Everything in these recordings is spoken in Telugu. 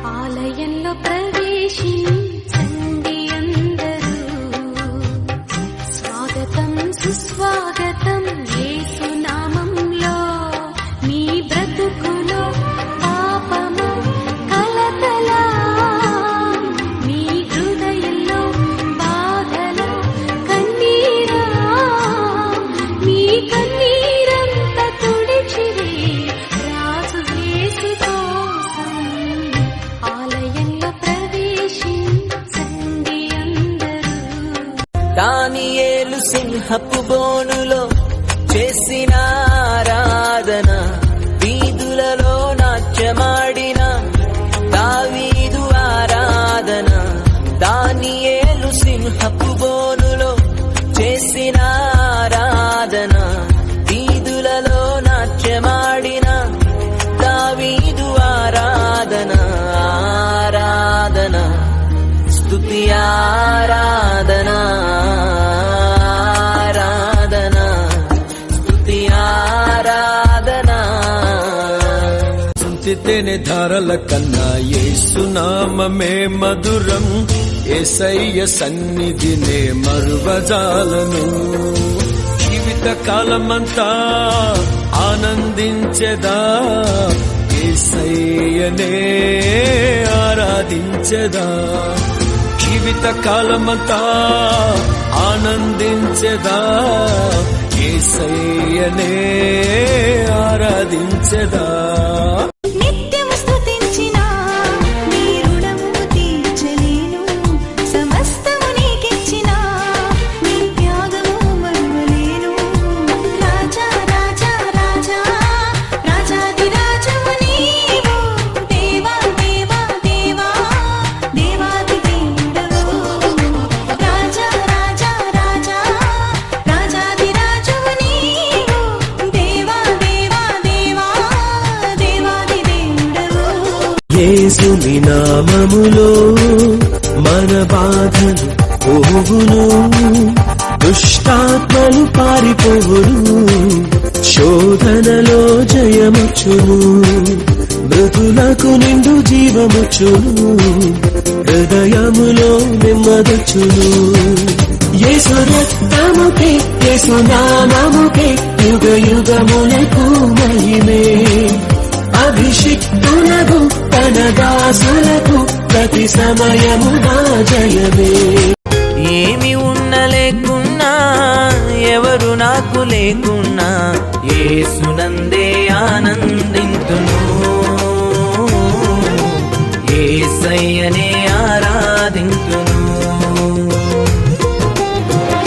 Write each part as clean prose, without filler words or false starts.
ఆలయంలో ప్రవేశించండి అందరూ, స్వాగతం సుస్వాగతం యేసు నామంలో. మీ బ్రతుకులో పాపము కలతల, మీ హృదయంలో బాధల కన్నీరా, మీ కన్నీరంతా తుడిచివే రాజు యేసు కోసం. ఆలయంలో ప్రవేశించండి అందరూ. దానియేలు సింహపు బోనులో చేసిన ఆరాధన, వీధులలో నాట్యమాడిన దావీదు ఆరాధన. దానియేలు సింహపు బోనులో చేసిన ఆరాధన, వీధులలో నాట్యమాడిన దావీదు ఆరాధన. ఆరాధన స్తుతి ఆరాధన, ఆరాధన స్తుతి ఆరాధన. తేనె ధారల కన్నా యేసు నామమే మధురం, యేసయ్య సన్నిధినే మరువజాలను. జీవిత కాలమంతా ఆనందించెదా, యేసయ్యనే ఆరాధించెదా. జీవిత కాలమంతా ఆనందించెదా, యేసయ్యనే ఆరాధించెదా. నిత్యము స్తుతించినా నీ రుణము తీర్చలేను, సమస్తము నీకిచ్చినా నీ త్యాగము మరువలేను. రాజా రాజా రాజా రాజాధిరాజము నీవు, దేవా దేవా దేవా దేవాది దేవుడవు. రాజా రాజా రాజా రాజాధిరాజము నీవు, దేవా దేవా దేవా దేవాది దేవుడవు. యేసుని నామములో మన బాధలు పోవును, దుష్టాత్మలు పారిపోవును, శోధనలో జయముచ్చును, మృతులకు నిండు జీవముచ్చును, హృదయములో నెమ్మదొచ్చును. యేసు రక్తముకే యేసు నామముకే యుగ యుగములకు మహిమే. అభిషిక్తులకు తన దాసులకు ప్రతి సమయము నా జయమే. ఏమి ఉండలేకున్నా, ఎవరు నాకు లేకున్నా, యేసునందే ఆనందింతును. యేసయ్యనే ఆరాధింతును,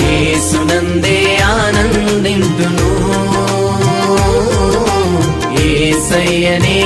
యేసునందే ఆనందింతును. యేసయ్యనే